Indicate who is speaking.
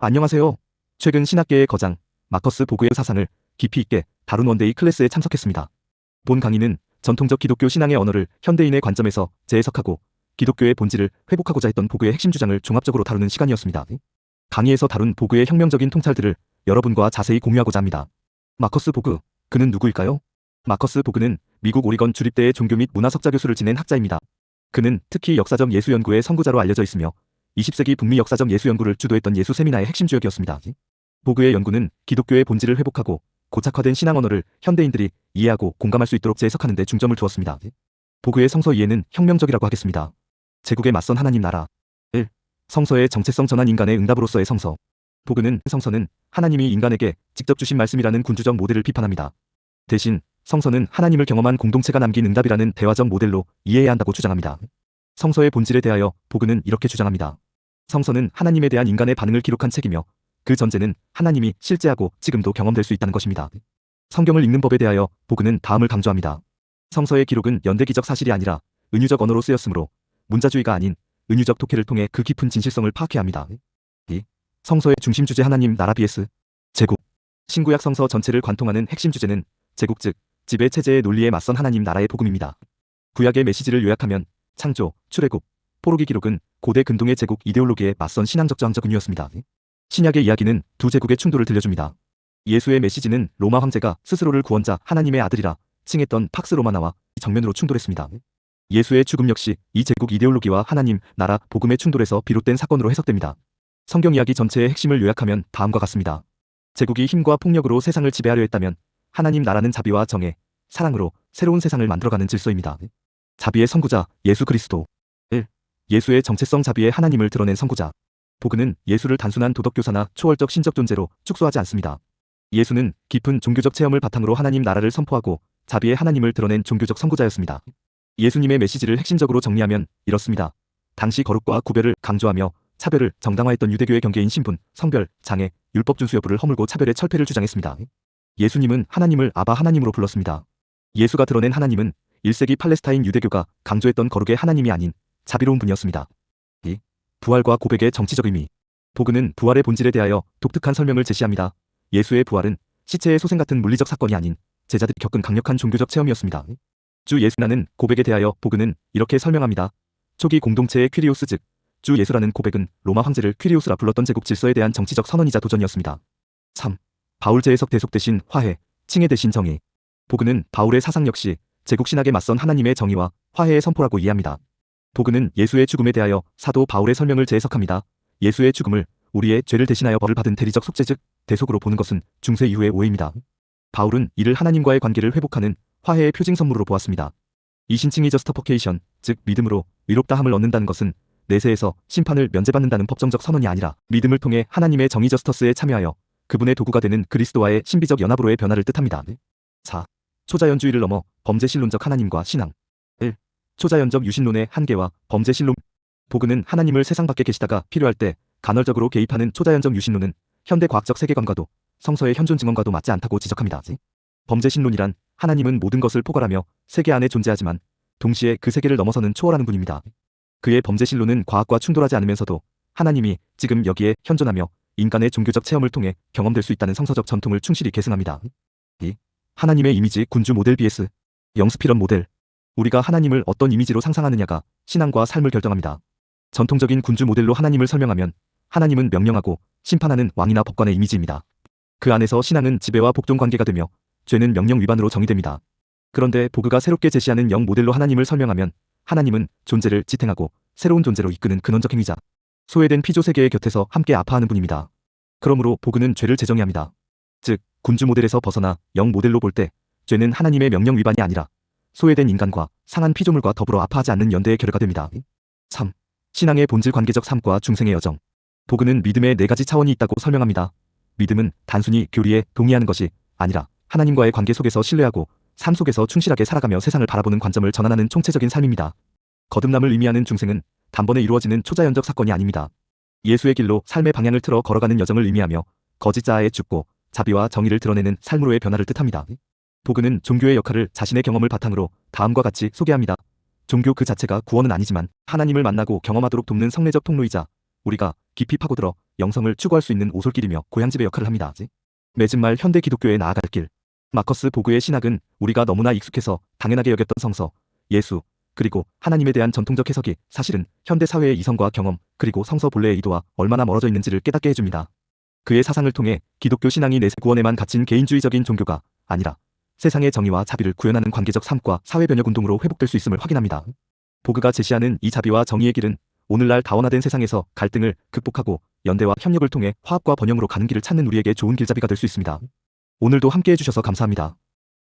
Speaker 1: 안녕하세요. 최근 신학계의 거장 마커스 보그의 사상을 깊이 있게 다룬 원데이 클래스에 참석했습니다. 본 강의는 전통적 기독교 신앙의 언어를 현대인의 관점에서 재해석하고 기독교의 본질을 회복하고자 했던 보그의 핵심 주장을 종합적으로 다루는 시간이었습니다. 강의에서 다룬 보그의 혁명적인 통찰들을 여러분과 자세히 공유하고자 합니다. 마커스 보그, 그는 누구일까요? 마커스 보그는 미국 오리건 주립대의 종교 및 문화석자 교수를 지낸 학자입니다. 그는 특히 역사적 예수 연구의 선구자로 알려져 있으며 20세기 북미 역사적 예수 연구를 주도했던 예수 세미나의 핵심 주역이었습니다. 보그의 연구는 기독교의 본질을 회복하고 고착화된 신앙 언어를 현대인들이 이해하고 공감할 수 있도록 재해석하는 데 중점을 두었습니다. 보그의 성서 이해는 혁명적이라고 하겠습니다. 제국에 맞선 하나님 나라 1. 성서의 정체성 전환 인간의 응답으로서의 성서. 보그는 성서는 하나님이 인간에게 직접 주신 말씀이라는 군주적 모델을 비판합니다. 대신 성서는 하나님을 경험한 공동체가 남긴 응답이라는 대화적 모델로 이해해야 한다고 주장합니다. 성서의 본질에 대하여 보그는 이렇게 주장합니다. 성서는 하나님에 대한 인간의 반응을 기록한 책이며 그 전제는 하나님이 실제하고 지금도 경험될 수 있다는 것입니다. 성경을 읽는 법에 대하여 보그는 다음을 강조합니다. 성서의 기록은 연대기적 사실이 아니라 은유적 언어로 쓰였으므로 문자주의가 아닌 은유적 독해를 통해 그 깊은 진실성을 파악해야 합니다. 2. 성서의 중심 주제 하나님 나라 vs 제국. 신구약 성서 전체를 관통하는 핵심 주제는 제국 즉 지배 체제의 논리에 맞선 하나님 나라의 복음입니다. 구약의 메시지를 요약하면 창조, 출애굽, 포로기 기록은 고대 근동의 제국 이데올로기에 맞선 신앙적 저항적 은유였습니다. 신약의 이야기는 두 제국의 충돌을 들려줍니다. 예수의 메시지는 로마 황제가 스스로를 구원자 하나님의 아들이라 칭했던 팍스 로마나와 정면으로 충돌했습니다. 예수의 죽음 역시 이 제국 이데올로기와 하나님, 나라, 복음의 충돌에서 비롯된 사건으로 해석됩니다. 성경 이야기 전체의 핵심을 요약하면 다음과 같습니다. 제국이 힘과 폭력으로 세상을 지배하려 했다면 하나님 나라는 자비와 정의, 사랑으로 새로운 세상을 만들어가는 질서입니다. 자비의 선구자 예수 그리스도. 1. 예수의 정체성 자비의 하나님을 드러낸 선구자. 보그는 예수를 단순한 도덕교사나 초월적 신적 존재로 축소하지 않습니다. 예수는 깊은 종교적 체험을 바탕으로 하나님 나라를 선포하고 자비의 하나님을 드러낸 종교적 선구자였습니다. 예수님의 메시지를 핵심적으로 정리하면 이렇습니다. 당시 거룩과 구별을 강조하며 차별을 정당화했던 유대교의 경계인 신분, 성별, 장애, 율법 준수 여부를 허물고 차별의 철폐를 주장했습니다. 예수님은 하나님을 아바 하나님으로 불렀습니다. 예수가 드러낸 하나님은 1세기 팔레스타인 유대교가 강조했던 거룩의 하나님이 아닌 자비로운 분이었습니다. 2. 부활과 고백의 정치적 의미. 보그는 부활의 본질에 대하여 독특한 설명을 제시합니다. 예수의 부활은 시체의 소생 같은 물리적 사건이 아닌 제자들이 겪은 강력한 종교적 체험이었습니다. 주 예수라는 고백에 대하여 보그는 이렇게 설명합니다. 초기 공동체의 퀴리오스 즉 주 예수라는 고백은 로마 황제를 퀴리오스라 불렀던 제국 질서에 대한 정치적 선언이자 도전이었습니다. 3. 바울 재해석 대속 대신 화해, 칭해 대신 정의. 보그는 바울의 사상 역시 제국 신학에 맞선 하나님의 정의와 화해의 선포라고 이해합니다. 보그는 예수의 죽음에 대하여 사도 바울의 설명을 재해석합니다. 예수의 죽음을 우리의 죄를 대신하여 벌을 받은 대리적 속죄 즉 대속으로 보는 것은 중세 이후의 오해입니다. 바울은 이를 하나님과의 관계를 회복하는 화해의 표징 선물로 보았습니다. 이 신칭이 저스터퍼케이션 즉 믿음으로 의롭다함을 얻는다는 것은 내세에서 심판을 면제받는다는 법정적 선언이 아니라 믿음을 통해 하나님의 정의 저스터스에 참여하여 그분의 도구가 되는 그리스도와의 신비적 연합으로의 변화를 뜻합니다. 4. 초자연주의를 넘어 범죄신론적 하나님과 신앙. 1. 초자연적 유신론의 한계와 범죄신론. 보그는 하나님을 세상 밖에 계시다가 필요할 때 간헐적으로 개입하는 초자연적 유신론은 현대 과학적 세계관과도 성서의 현존 증언과도 맞지 않다고 지적합니다. 범죄신론이란 하나님은 모든 것을 포괄하며 세계 안에 존재하지만 동시에 그 세계를 넘어서는 초월하는 분입니다. 그의 범죄신론은 과학과 충돌하지 않으면서도 하나님이 지금 여기에 현존하며 인간의 종교적 체험을 통해 경험될 수 있다는 성서적 전통을 충실히 계승합니다. 2. 하나님의 이미지 군주 모델 vs 영스피런 모델. 우리가 하나님을 어떤 이미지로 상상하느냐가 신앙과 삶을 결정합니다. 전통적인 군주 모델로 하나님을 설명하면 하나님은 명령하고 심판하는 왕이나 법관의 이미지입니다. 그 안에서 신앙은 지배와 복종 관계가 되며 죄는 명령 위반으로 정의됩니다. 그런데 보그가 새롭게 제시하는 영 모델로 하나님을 설명하면 하나님은 존재를 지탱하고 새로운 존재로 이끄는 근원적 행위자, 소외된 피조 세계의 곁에서 함께 아파하는 분입니다. 그러므로 보그는 죄를 재정의합니다. 즉 군주 모델에서 벗어나 영 모델로 볼 때 죄는 하나님의 명령 위반이 아니라 소외된 인간과 상한 피조물과 더불어 아파하지 않는 연대의 결과가 됩니다. 3. 신앙의 본질 관계적 삶과 중생의 여정. 보그는 믿음의 4가지 차원이 있다고 설명합니다. 믿음은 단순히 교리에 동의하는 것이 아니라 하나님과의 관계 속에서 신뢰하고 삶 속에서 충실하게 살아가며 세상을 바라보는 관점을 전환하는 총체적인 삶입니다. 거듭남을 의미하는 중생은 단번에 이루어지는 초자연적 사건이 아닙니다. 예수의 길로 삶의 방향을 틀어 걸어가는 여정을 의미하며 거짓 자아에 죽고 자비와 정의를 드러내는 삶으로의 변화를 뜻합니다. 보그는 종교의 역할을 자신의 경험을 바탕으로 다음과 같이 소개합니다. 종교 그 자체가 구원은 아니지만 하나님을 만나고 경험하도록 돕는 성례적 통로이자 우리가 깊이 파고들어 영성을 추구할 수 있는 오솔길이며 고향집의 역할을 합니다. 맺은 말 현대 기독교에 나아갈 길. 마커스 보그의 신학은 우리가 너무나 익숙해서 당연하게 여겼던 성서, 예수, 그리고 하나님에 대한 전통적 해석이 사실은 현대 사회의 이성과 경험, 그리고 성서 본래의 의도와 얼마나 멀어져 있는지를 깨닫게 해줍니다. 그의 사상을 통해 기독교 신앙이 내세 구원에만 갇힌 개인주의적인 종교가 아니라 세상의 정의와 자비를 구현하는 관계적 삶과 사회 변혁 운동으로 회복될 수 있음을 확인합니다. 보그가 제시하는 이 자비와 정의의 길은 오늘날 다원화된 세상에서 갈등을 극복하고 연대와 협력을 통해 화합과 번영으로 가는 길을 찾는 우리에게 좋은 길잡이가 될 수 있습니다. 오늘도 함께 해주셔서 감사합니다.